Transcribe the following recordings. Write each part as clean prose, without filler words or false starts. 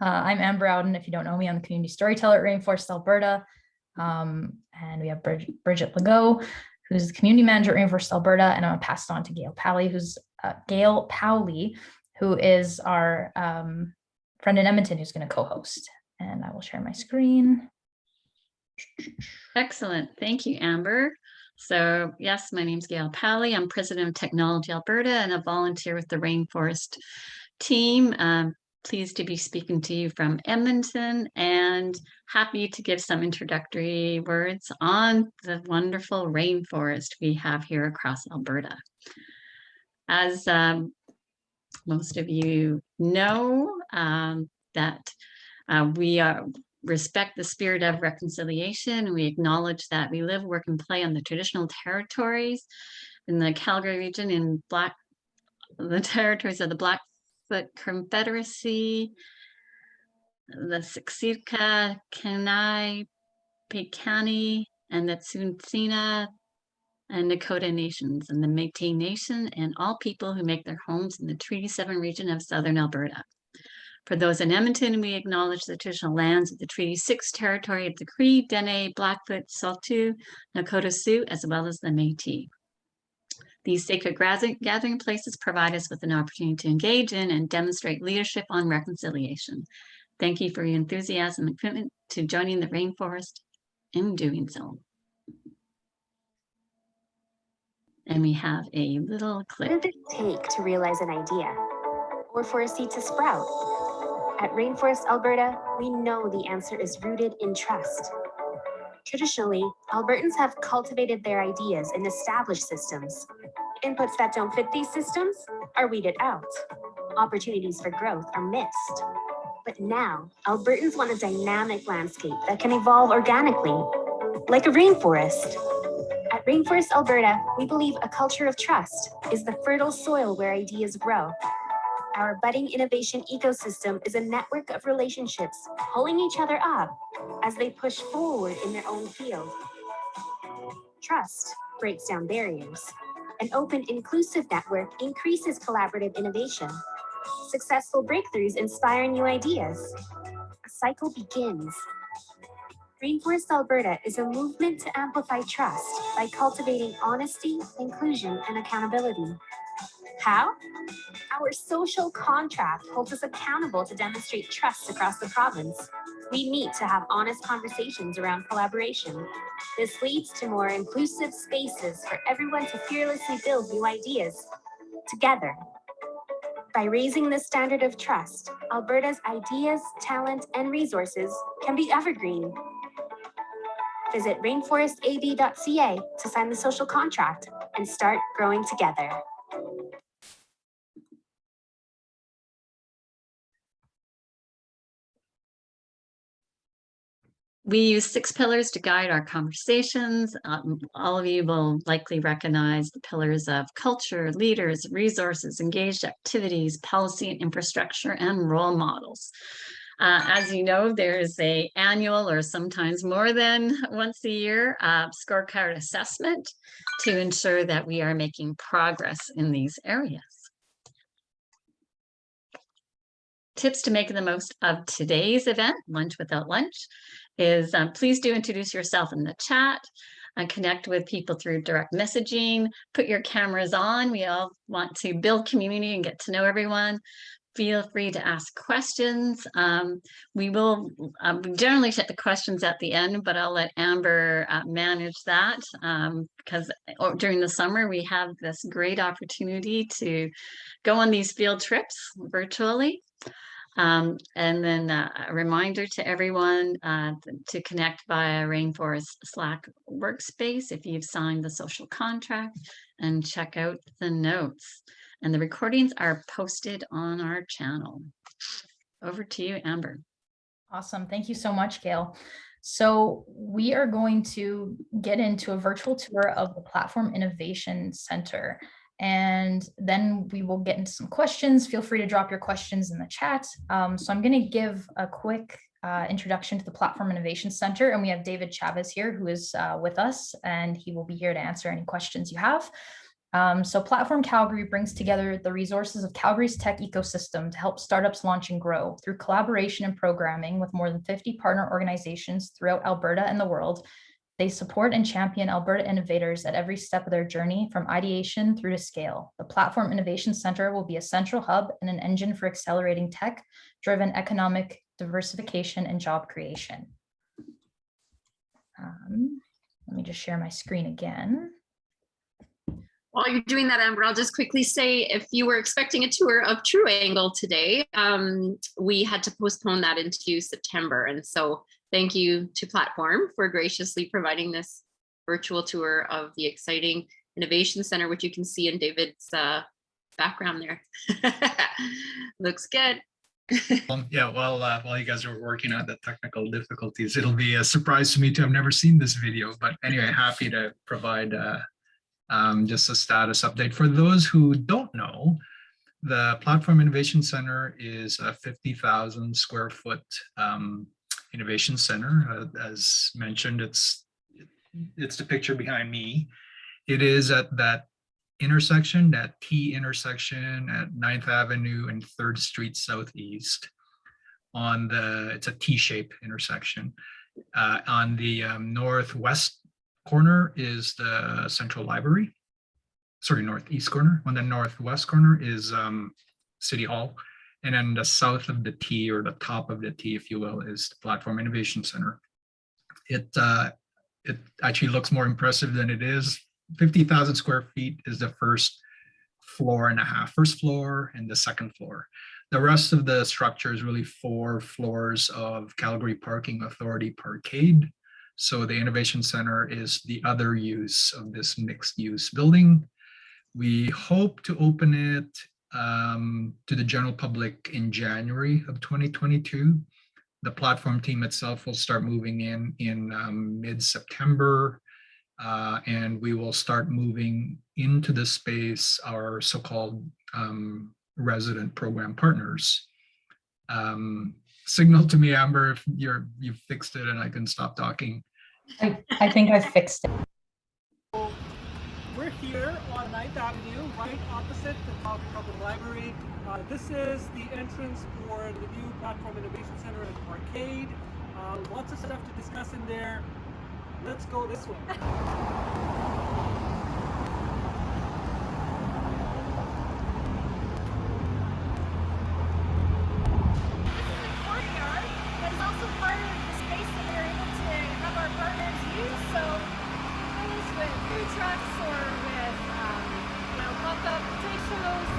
I'm Amber Bowden, if you don't know me. I'm the community storyteller at Rainforest, Alberta. And we have Bridget Legault, who's the community manager at Rainforest, Alberta, and I'm passed on to Gail Powley, who is our friend in Edmonton, who's going to co-host. And I will share my screen. Excellent. Thank you, Amber. So yes, my name is Gail Powley. I'm president of Technology Alberta and a volunteer with the Rainforest team. Pleased to be speaking to you from Edmonton and happy to give some introductory words on the wonderful rainforest we have here across Alberta. As most of you know, that we respect the spirit of reconciliation. We acknowledge that we live, work, and play on the traditional territories in the Calgary region in the territories of the Blackfoot Confederacy, the Siksika, Kainai, Piikani, and the Tsuut'ina and Nakota nations, and the Métis Nation, and all people who make their homes in the Treaty 7 region of Southern Alberta. For those in Edmonton, we acknowledge the traditional lands of the Treaty 6 territory of the Cree, Dene, Blackfoot, Saulteaux, Nakota Sioux, as well as the Métis. These sacred gathering places provide us with an opportunity to engage in and demonstrate leadership on reconciliation. Thank you for your enthusiasm and commitment to joining the Rainforest in doing so. And we have a little clip. What does it take to realize an idea or for a seed to sprout? At Rainforest Alberta, we know the answer is rooted in trust. Traditionally, Albertans have cultivated their ideas in established systems. Inputs that don't fit these systems are weeded out. Opportunities for growth are missed. But now, Albertans want a dynamic landscape that can evolve organically, like a rainforest. At Rainforest Alberta, we believe a culture of trust is the fertile soil where ideas grow. Our budding innovation ecosystem is a network of relationships pulling each other up as they push forward in their own field. Trust breaks down barriers. An open, inclusive network increases collaborative innovation. Successful breakthroughs inspire new ideas. A cycle begins. Rainforest Alberta is a movement to amplify trust by cultivating honesty, inclusion, and accountability. How? Our social contract holds us accountable to demonstrate trust across the province. We meet to have honest conversations around collaboration. This leads to more inclusive spaces for everyone to fearlessly build new ideas together. By raising the standard of trust, Alberta's ideas, talent, and resources can be evergreen. Visit rainforestab.ca to sign the social contract and start growing together. We use 6 pillars to guide our conversations. All of you will likely recognize the pillars of culture, leaders, resources, engaged activities, policy and infrastructure, and role models. As you know, there's an annual or sometimes more than once a year scorecard assessment to ensure that we are making progress in these areas. Tips to make the most of today's event, Lunch Without Lunch, is please do introduce yourself in the chat and connect with people through direct messaging. Put your cameras on. We all want to build community and get to know everyone. Feel free to ask questions. We will generally take the questions at the end, but I'll let Amber manage that because during the summer we have this great opportunity to go on these field trips virtually. And then a reminder to everyone to connect via Rainforest Slack workspace if you've signed the social contract, and check out the notes. And the recordings are posted on our channel. Over to you, Amber. Awesome. Thank you so much, Gail. So we are going to get into a virtual tour of the Platform Innovation Center. And then we will get into some questions. Feel free to drop your questions in the chat. So I'm going to give a quick introduction to the Platform Innovation Center. And we have David Chavez here, who is with us, and he will be here to answer any questions you have. So Platform Calgary brings together the resources of Calgary's tech ecosystem to help startups launch and grow through collaboration and programming with more than 50 partner organizations throughout Alberta and the world. They support and champion Alberta innovators at every step of their journey, from ideation through to scale. The Platform Innovation Center will be a central hub and an engine for accelerating tech-driven economic diversification and job creation. Let me just share my screen again. While you're doing that, Amber, I'll just quickly say, if you were expecting a tour of True Angle today, we had to postpone that into September. And so thank you to Platform for graciously providing this virtual tour of the exciting Innovation Center, which you can see in David's background there. Looks good. Yeah, well, while you guys are working on the technical difficulties, it'll be a surprise to me to have never seen this video. But anyway, happy to provide just a status update. For those who don't know, the Platform Innovation Center is a 50,000 square foot innovation center. As mentioned, it's the picture behind me. It is at that intersection, that T intersection at 9th Avenue and 3rd Street Southeast. It's a T-shaped intersection. On the northwest corner is the Central Library. Sorry, northeast corner. On the northwest corner is City Hall. And then the south of the T, or the top of the T, if you will, is the Platform Innovation Center. It actually looks more impressive than it is. 50,000 square feet is the first floor and a half, first floor and the second floor. The rest of the structure is really 4 floors of Calgary Parking Authority parkade. So the Innovation Center is the other use of this mixed use building. We hope to open it to the general public in January of 2022. The platform team itself will start moving in mid-September, and we will start moving into the space our so-called resident program partners. Signal to me, Amber, if you've fixed it and I can stop talking. I think I fixed it. We're here on 9th Avenue, right opposite the Calgary Public Library. This is the entrance for the new Platform Innovation Center and Arcade. Lots of stuff to discuss in there. Let's go this way. Trucks or with pop-up trade shows,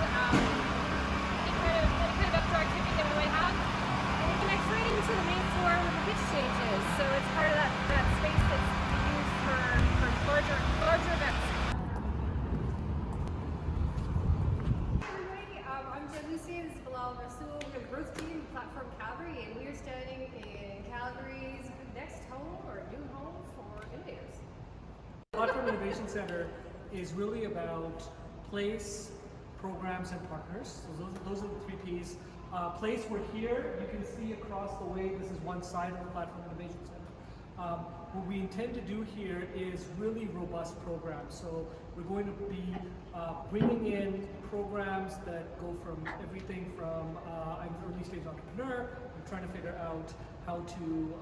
any kind of outdoor activity that we might have. And it connects right into the main floor where the pitch stage is. So it's part of that space that's used for larger events. Hi everybody, I'm Jen Lucy, this is Bilal Rasool with the growth team, Platform Calgary, and we are standing in Calgary's next home or new home for innovators. Platform Innovation Center is really about place, programs, and partners. So those are the 3 Ps. Place, we're here. You can see across the way, this is one side of the Platform Innovation Center. What we intend to do here is really robust programs. So we're going to be bringing in programs that go from everything from I'm an early stage entrepreneur, I'm trying to figure out how to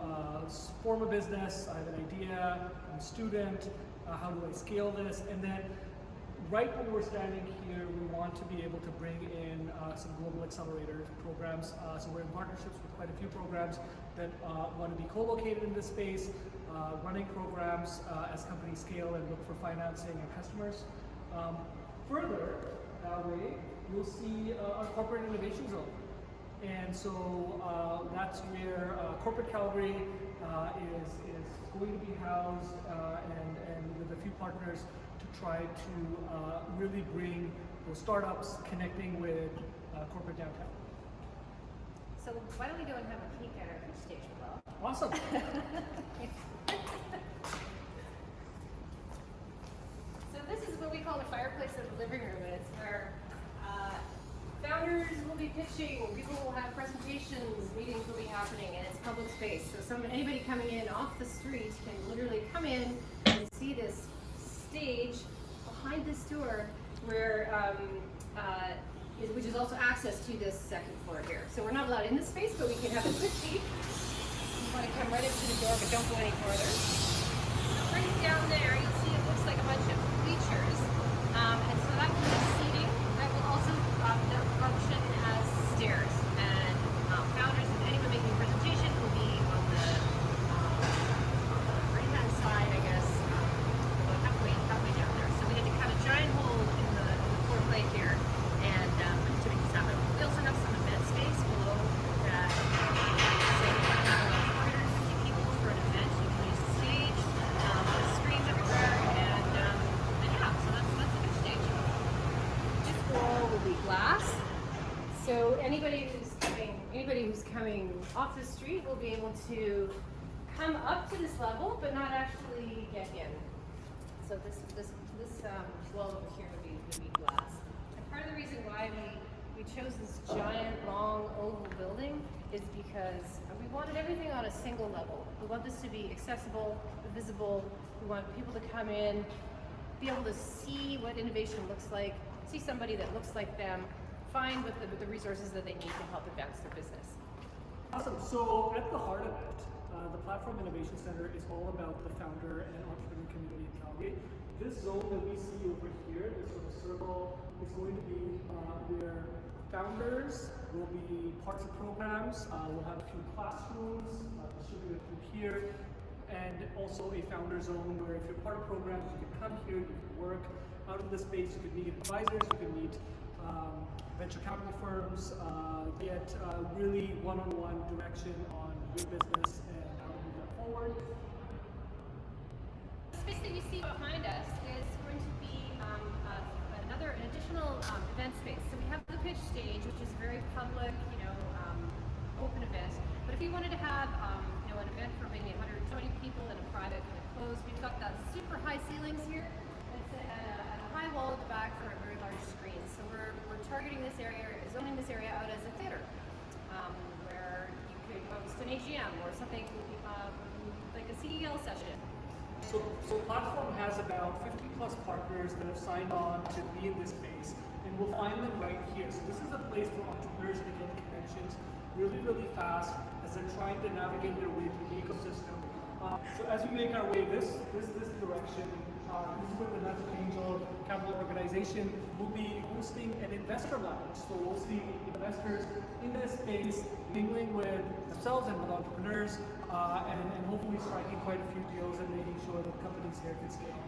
form a business, I have an idea, I'm a student, how do I scale this? And then right when we're standing here, we want to be able to bring in some global accelerator programs. So we're in partnerships with quite a few programs that want to be co-located in this space, running programs as companies scale and look for financing and customers. Further, that way, you'll see our corporate innovation zone. And so that's where Corporate Calgary is going to be housed, and with a few partners to try to really bring those startups connecting with corporate downtown. So why don't we go and have a peek at our pitch stage below? Awesome. So this is what we call the fireplace of the living room, and it's where founders will be pitching, people will have presentations, meetings will be happening, and it's public space. So anybody coming in off the street can literally come in and see this stage behind this door where which is also access to this second floor here. So we're not allowed in this space, but we can have a quick peek. You want to come right up to the door, but don't go any further. Right down there, you'll see it looks like a bunch of bleachers, and so that will be seating. That will also function as stairs, and founders and anyone making a presentation will be on the right-hand side, I guess, about halfway down there. So we had to cut a giant hole in the floor plate here, and to make this happen. We also have some event space below that. So if you want to have about 450 people for an event, you can use the stage, the screens everywhere, and yeah, so that's a good stage. This wall will be glass, so anybody who's coming off the street will be able to come up to this level, but not actually get in. So this wall over here would be glass. And part of the reason why we chose this giant, long, oval building is because we wanted everything on a single level. We want this to be accessible, visible. We want people to come in, be able to see what innovation looks like, see somebody that looks like them, find with the resources that they need to help advance their business. Awesome. So at the heart of it, the Platform Innovation Center is all about the founder and entrepreneur community in Calgary. This zone that we see over here, this sort of circle, is going to be where founders will be parts of programs. We'll have a few classrooms distributed through here, and also a founder zone where if you're part of programs, you can come here, you can work out of the space, you can meet advisors, you can meet venture capital firms, get really one-on-one direction on your business and how to move that forward. The space that you see behind us is going to be an additional event space. So we have the pitch stage, which is very public, open event. But if you wanted to have an event for maybe 120 people in a private kind of closed, we've got that super high ceilings here. It's a high wall at the back for a very large screen. So we're targeting this area, zoning this area out as a theater, where you could host an AGM or something like a CEL session. So Platform has about 50 plus partners that have signed on to be in this space, and we'll find them right here. So this is a place for entrepreneurs to get connections really, really fast as they're trying to navigate their way through the ecosystem. So as we make our way this direction, this is where the Natural Angel Capital Organization will be hosting an investor lounge. So we'll see investors in this space mingling with themselves and with entrepreneurs, and hopefully striking quite a few deals and making sure that companies here can scale.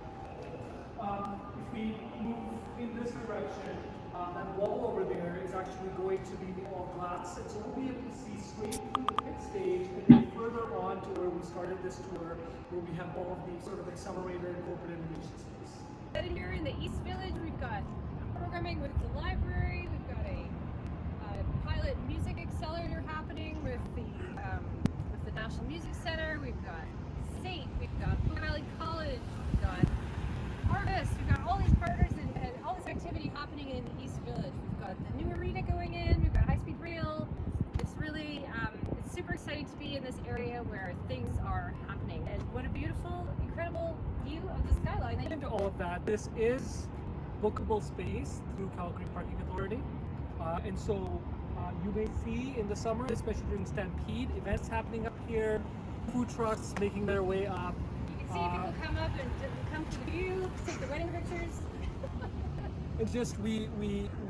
If we move in this direction, that wall over there is actually going to be all glass, and so we'll be able to see straight through the pit stage and then further on to where we started this tour, where we have all of the sort of accelerator and corporate innovation space. And here in the East Village, we've got programming with the library, we've got a pilot music accelerator happening with the National Music Center, we've got SAINT, we've got Book Valley College, we've got Harvest, we've got all these partners and all this activity happening in the East Village. We've got the new arena going in, we've got high-speed rail. It's really, it's super exciting to be in this area where things are happening. And what a beautiful, incredible view of the skyline. Into all of that, this is bookable space through Calgary Parking Authority. And so you may see in the summer, especially during Stampede, events happening up here, food trucks making their way up. You can see people come up and come to the view, take the wedding pictures. It's just we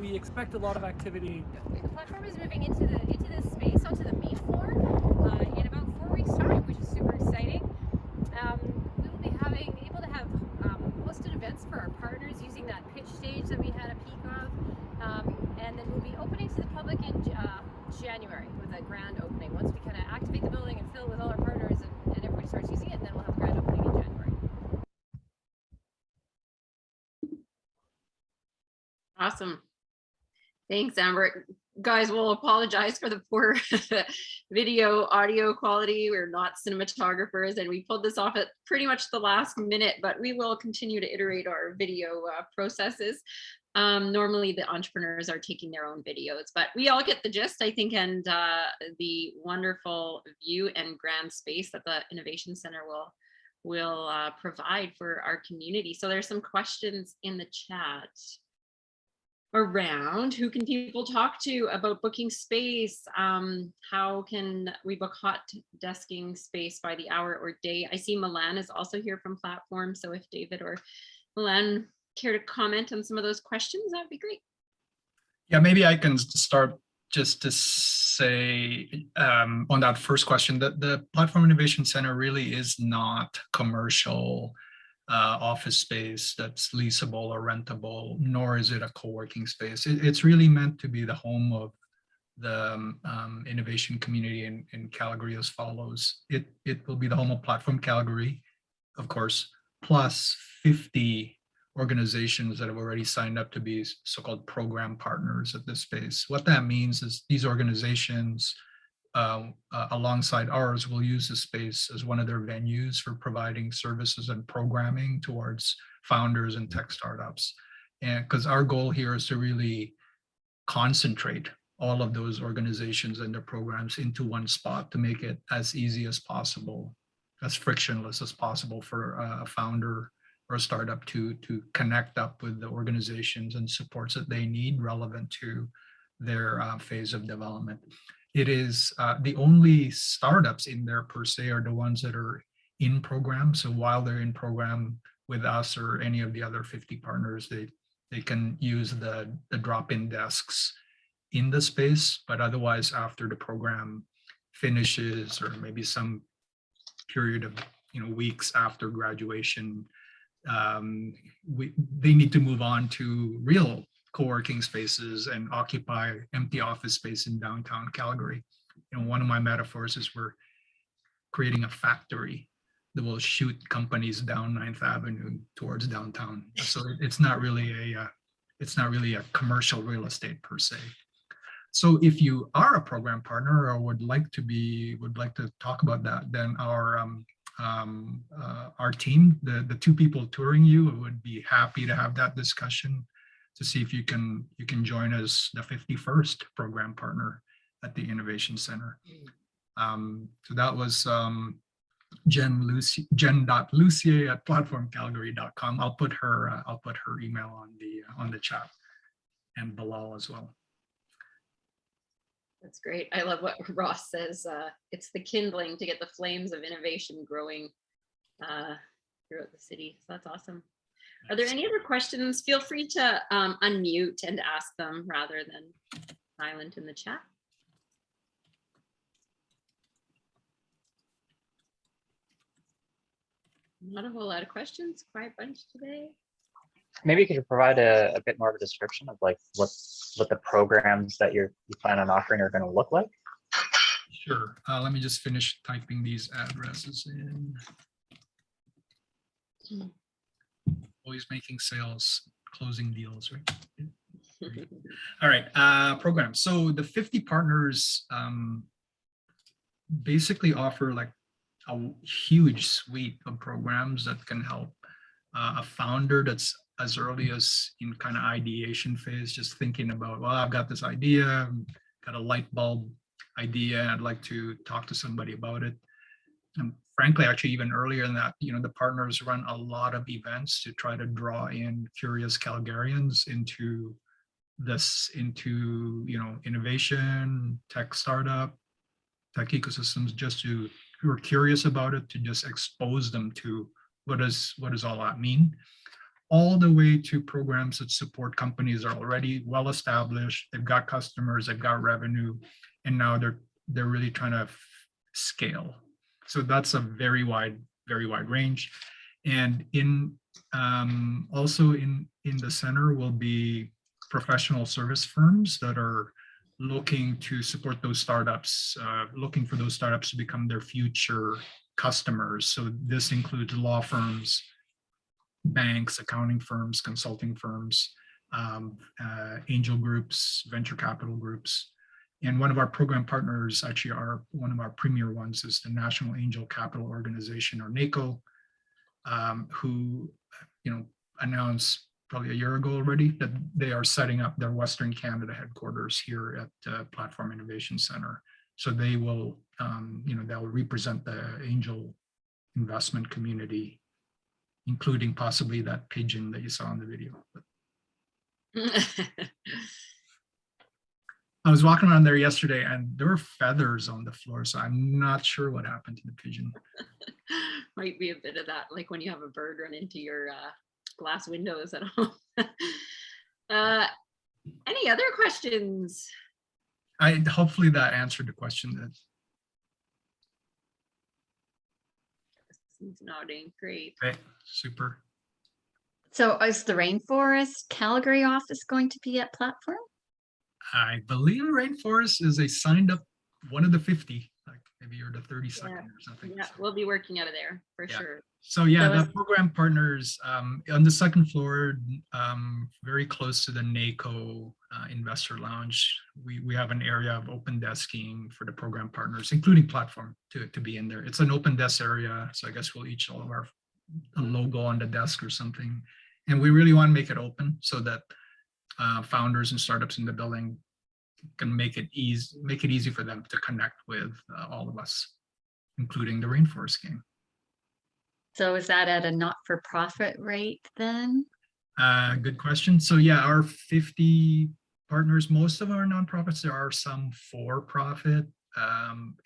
expect a lot of activity. The platform is moving into this space onto the main floor in about 4 weeks' time, which is super exciting. We will be able to have hosted events for our partners using that pitch stage that we had a peek of, and then we'll be opening to the public in January with a grand opening. Once we kind of activate the building and fill it with all our partners and everybody starts using it, then we'll have a grand opening in January. Awesome. Thanks, Amber. Guys, we'll apologize for the poor video audio quality. We're not cinematographers and we pulled this off at pretty much the last minute, but we will continue to iterate our video processes. Normally the entrepreneurs are taking their own videos, but we all get the gist, I think, and the wonderful view and grand space that the Innovation Center will provide for our community. So there's some questions in the chat. around, who can people talk to about booking space? How can we book hot desking space by the hour or day? I see Milan is also here from Platform. So if David or Milan care to comment on some of those questions, that'd be great. Yeah, maybe I can start just to say on that first question that the Platform Innovation Center really is not commercial office space that's leasable or rentable, nor is it a co-working space. It's really meant to be the home of the innovation community in Calgary as follows. It will be the home of Platform Calgary, of course, plus 50 organizations that have already signed up to be so-called program partners at this space. What that means is these organizations alongside ours will use the space as one of their venues for providing services and programming towards founders and tech startups. And because our goal here is to really concentrate all of those organizations and their programs into one spot to make it as easy as possible, as frictionless as possible for a founder or a startup to connect up with the organizations and supports that they need relevant to their phase of development. It is the only startups in there per se are the ones that are in program. So while they're in program with us or any of the other 50 partners, they can use the drop-in desks in the space, but otherwise after the program finishes or maybe some period of weeks after graduation, they need to move on to real co-working spaces and occupy empty office space in downtown Calgary. One of my metaphors is we're creating a factory that will shoot companies down 9th Avenue towards downtown. So it's not really a commercial real estate per se. So if you are a program partner or would like to talk about that, then our team, the two people touring you, would be happy to have that discussion to see if you can join us, the 51st program partner at the Innovation Center. So that was Jen.Lucier at platformcalgary.com. I'll put her email on the chat, and Bilal as well. That's great. I love what Ross says. It's the kindling to get the flames of innovation growing throughout the city. So that's awesome. Are there any other questions? Feel free to unmute and ask them rather than silent in the chat. Not a whole lot of questions. Quiet bunch today. Maybe could you provide a bit more of a description of like what the programs that you plan on offering are going to look like? Sure. Let me just finish typing these addresses in. Always making sales, closing deals, right? All right, programs. So the 50 partners basically offer like a huge suite of programs that can help a founder that's as early as in kind of ideation phase, just thinking about, well, I've got this idea, got a light bulb idea, I'd like to talk to somebody about it. And frankly, actually, even earlier than that, the partners run a lot of events to try to draw in curious Calgarians into innovation, tech startup, tech ecosystems, just who are curious about it, to just expose them to what does all that mean, all the way to programs that support companies that are already well established, they've got customers, they've got revenue, and now they're really trying to scale. So that's a very wide range. And also in the center will be professional service firms that are looking to support those startups, looking for those startups to become their future customers. So this includes law firms, banks, accounting firms, consulting firms, angel groups, venture capital groups. And one of our program partners, actually one of our premier ones, is the National Angel Capital Organization, or NACO, who announced probably a year ago already that they are setting up their Western Canada headquarters here at Platform Innovation Center. So they will, they'll represent the angel investment community, including possibly that pigeon that you saw in the video. I was walking around there yesterday and there were feathers on the floor, so I'm not sure what happened to the pigeon. Might be a bit of that, like when you have a bird run into your glass windows at home. Any other questions? Hopefully that answered the question. That He's nodding. Great. okay, super. So is the Rainforest Calgary office going to be at platform? I believe Rainforest is a signed up one of the 50, like maybe you're the 32nd or something. Yeah, So, we'll be working out of there for Yeah. sure. so yeah, So the is- program partners on the second floor, very close to the NACO investor lounge. We have an area of open desking for the program partners, including platform to be in there. It's an open desk area, so I guess we'll each all of our logo on the desk or something. And we really want to make it open so that founders and startups in the building can make it easy for them to connect with all of us, including the Rainforest Gang. So is that at a not-for-profit rate then? Good question. So yeah, our 50 partners, most of our nonprofits, there are some for-profit,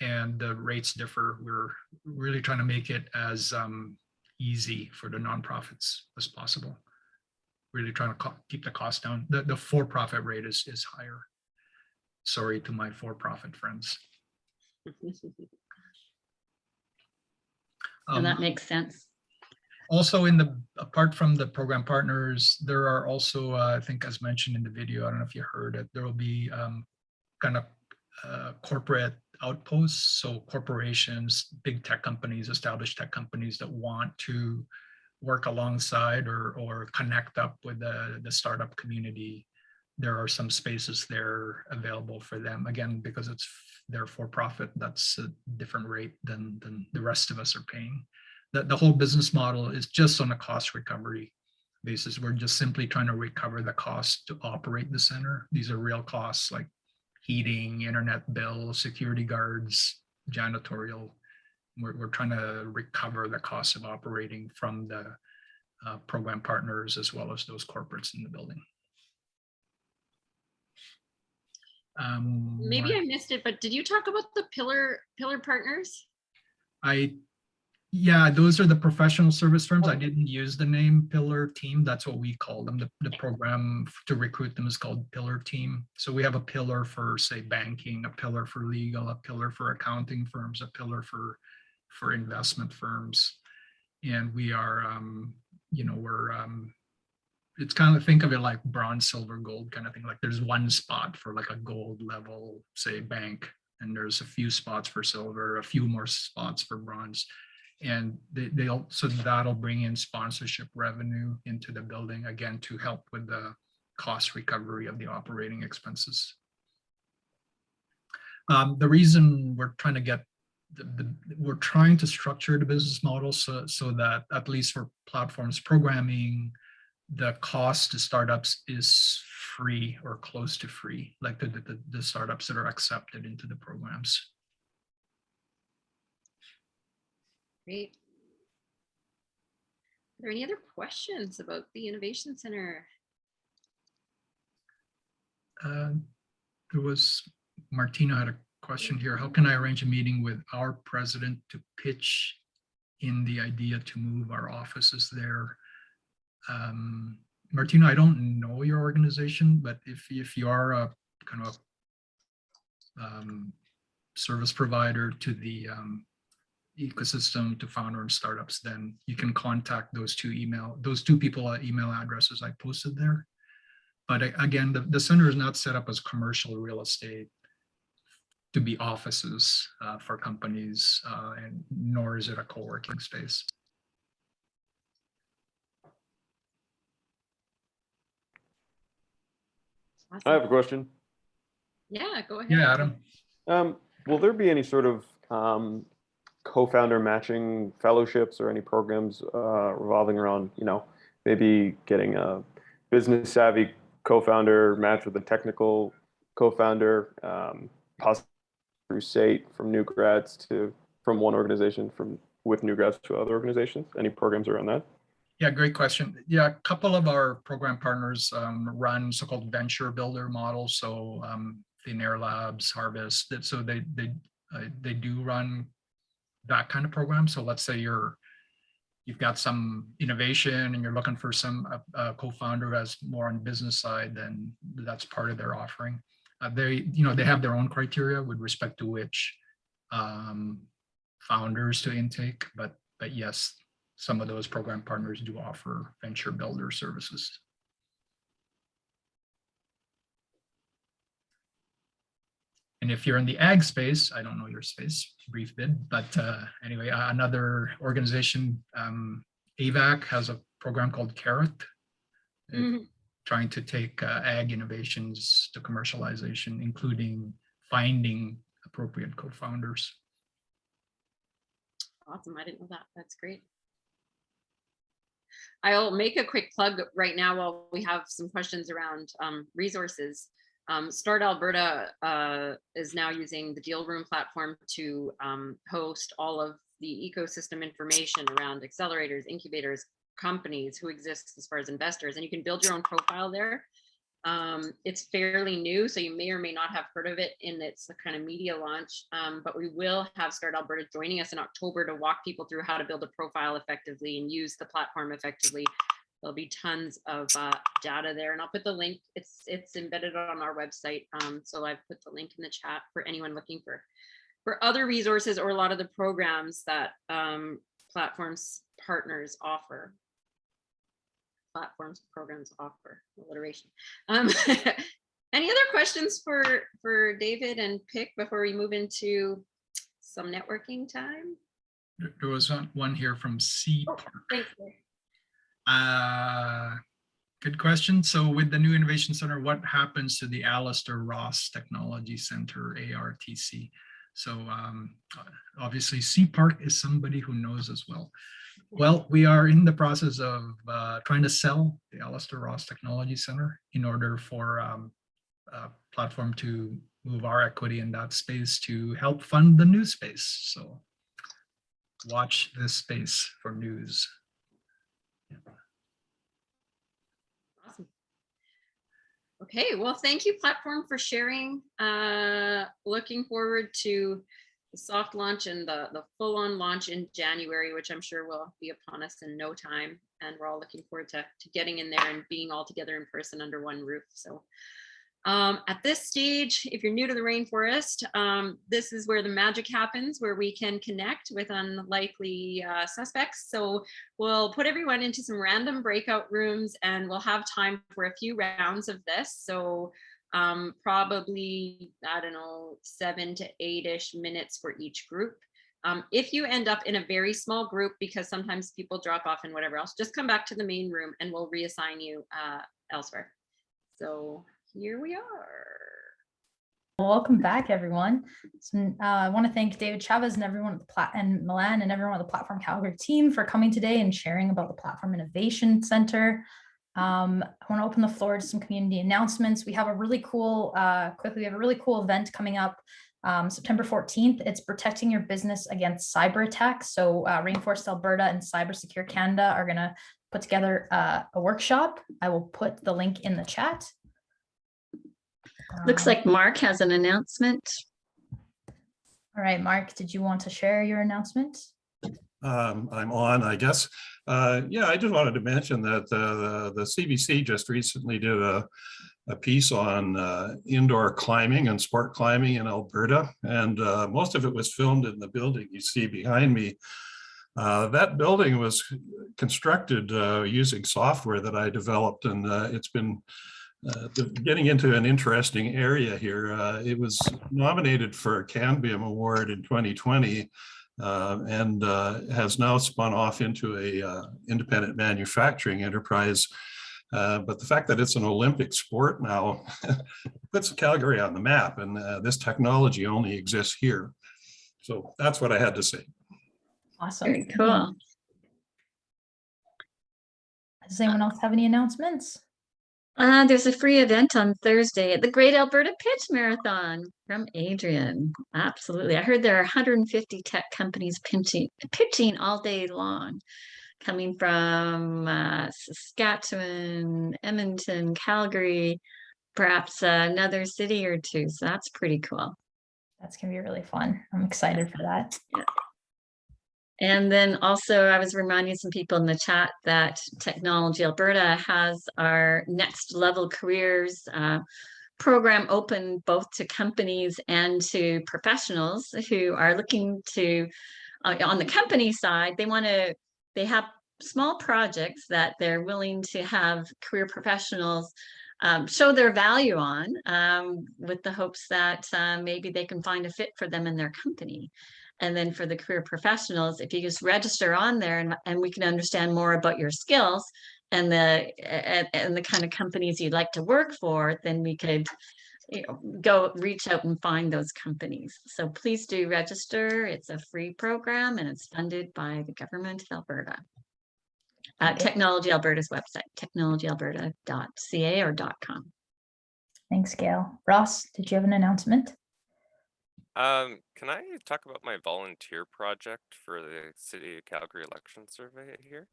and the rates differ. We're really trying to make it as easy for the nonprofits as possible. Really trying to keep the cost down. The for-profit rate is higher. Sorry to my for-profit friends. And that makes sense. Also, apart from the program partners, there are also, I think, as mentioned in the video, I don't know if you heard it, there will be kind of corporate outposts. So corporations, big tech companies, established tech companies that want to work alongside or connect up with the startup community. There are some spaces there available for them. Again, because they're for profit, that's a different rate than the rest of us are paying. The whole business model is just on a cost recovery basis. We're just simply trying to recover the cost to operate the center. These are real costs like heating, internet bill, security guards, janitorial. We're trying to recover the cost of operating from the program partners as well as those corporates in the building. Maybe I missed it, but did you talk about the pillar partners? Yeah, those are the professional service firms. I didn't use the name Pillar Team. That's what we call them. The program to recruit them is called Pillar Team. So we have a pillar for, say, banking, a pillar for legal, a pillar for accounting firms, a pillar for investment firms. And we are, it's kind of, think of it like bronze, silver, gold kind of thing. Like there's one spot for like a gold level, say, bank, and there's a few spots for silver, a few more spots for bronze. And so that'll bring in sponsorship revenue into the building, again, to help with the cost recovery of the operating expenses. The reason we're trying to get we're trying to structure the business model so that at least for platforms programming, the cost to startups is free or close to free, like the startups that are accepted into the programs. Great. Are there any other questions about the Innovation Center? There was, Martina had a question here. How can I arrange a meeting with our president to pitch in the idea to move our offices there? Martina, I don't know your organization, but if you are a kind of service provider to the ecosystem, to founder and startups, then you can contact those two people email addresses I posted there. But again, the center is not set up as commercial real estate to be offices for companies, and nor is it a co-working space. Awesome. I have a question. Yeah, go ahead. Yeah, Adam. Will there be any sort of co-founder matching fellowships or any programs revolving around, maybe getting a business savvy co-founder matched with a technical co-founder, possibly through SATE from new grads from one organization with new grads to other organizations? Any programs around that? Yeah, great question. Yeah, a couple of our program partners run so-called venture builder models. So Thin Air Labs, Harvest. So they do run that kind of program. So let's say you've got some innovation and you're looking for some co-founder who has more on the business side, then that's part of their offering. They have their own criteria with respect to which founders to intake, but yes, some of those program partners do offer venture builder services. And if you're in the ag space, I don't know your space, brief bid, but anyway, another organization, AVAC, has a program called Carrot, trying to take ag innovations to commercialization, including finding appropriate co-founders. Awesome. I didn't know that. That's great. I'll make a quick plug right now while we have some questions around resources. Start Alberta is now using the Deal Room platform to host all of the ecosystem information around accelerators, incubators, companies who exist as far as investors, and you can build your own profile there. It's fairly new, so you may or may not have heard of it in its kind of media launch, but we will have Start Alberta joining us in October to walk people through how to build a profile effectively and use the platform effectively. There'll be tons of data there, and I'll put the link. It's embedded on our website, so I've put the link in the chat for anyone looking for other resources or a lot of the programs that platforms partners offer. Platforms programs offer alliteration. Any other questions for David and Pick before we move into some networking time? There was one here from C Park. Thank you. Good question. So with the new Innovation Center, what happens to the Alistair Ross Technology Center, ARTC? So obviously C Park is somebody who knows as well. Well, we are in the process of trying to sell the Alistair Ross Technology Center in order for a platform to move our equity in that space to help fund the new space. So watch this space for news. Yeah. Awesome. Okay, well, thank you, platform, for sharing. Looking forward to the soft launch and the full-on launch in January, which I'm sure will be upon us in no time. And we're all looking forward to getting in there and being all together in person under one roof. So at this stage, if you're new to the Rainforest, this is where the magic happens, where we can connect with unlikely suspects. So we'll put everyone into some random breakout rooms and we'll have time for a few rounds of this. So probably, I don't know, 7 to 8-ish minutes for each group. If you end up in a very small group, because sometimes people drop off and whatever else, just come back to the main room and we'll reassign you elsewhere. So here we are. Welcome back, everyone. So, I want to thank David Chavez and everyone at the and Milan and everyone at the Platform Calgary team for coming today and sharing about the Platform Innovation Center. I want to open the floor to some community announcements. We have a really cool, we have a really cool event coming up September 14th. It's protecting your business against cyber attacks. So Rainforest Alberta and Cyber Secure Canada are going to put together a workshop. I will put the link in the chat. Looks like Mark has an announcement. All right, Mark, did you want to share your announcement? I'm on, I guess. Yeah, I just wanted to mention that the CBC just recently did a piece on indoor climbing and sport climbing in Alberta, and most of it was filmed in the building you see behind me. That building was constructed using software that I developed, and it's been getting into an interesting area here. It was nominated for a CanBIM award in 2020 and has now spun off into a independent manufacturing enterprise. But the fact that it's an Olympic sport now puts Calgary on the map, and this technology only exists here. So that's what I had to say. Awesome. Very cool. Does anyone else have any announcements? There's a free event on Thursday at the Great Alberta Pitch Marathon from Adrian. Absolutely. I heard there are 150 tech companies pitching all day long. coming from Saskatchewan, Edmonton, Calgary, perhaps another city or two. So that's pretty cool. That's going to be really fun. I'm excited for that. Yeah. And then also I was reminding some people in the chat that Technology Alberta has our Next Level Careers program open both to companies and to professionals who are looking to, on the company side, they have small projects that they're willing to have career professionals show their value on, with the hopes that maybe they can find a fit for them in their company. And then for the career professionals, if you just register on there and we can understand more about your skills and the kind of companies you'd like to work for, then we could go reach out and find those companies. So please do register. It's a free program and it's funded by the government of Alberta. Technology Alberta's website, technologyalberta.ca or .com. Thanks, Gail. Ross, did you have an announcement? Can I talk about my volunteer project for the City of Calgary election survey here?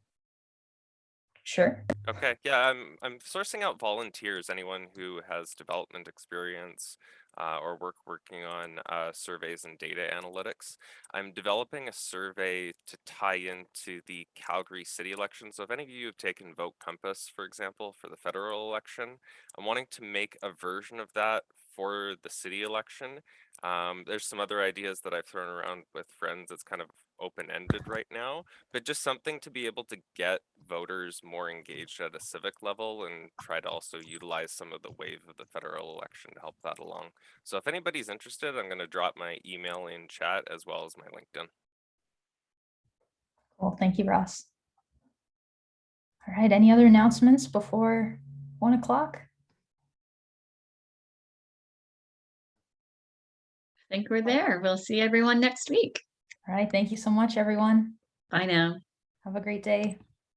Sure. Okay, yeah, I'm sourcing out volunteers, anyone who has development experience or working on surveys and data analytics. I'm developing a survey to tie into the Calgary city election. So if any of you have taken Vote Compass, for example, for the federal election, I'm wanting to make a version of that for the city election. There's some other ideas that I've thrown around with friends. It's kind of open-ended right now, but just something to be able to get voters more engaged at a civic level and try to also utilize some of the wave of the federal election to help that along. So if anybody's interested, I'm going to drop my email in chat as well as my LinkedIn. Cool. Thank you, Ross. All right. Any other announcements before 1 o'clock? I think we're there. We'll see everyone next week. All right. Thank you so much, everyone. Bye now. Have a great day.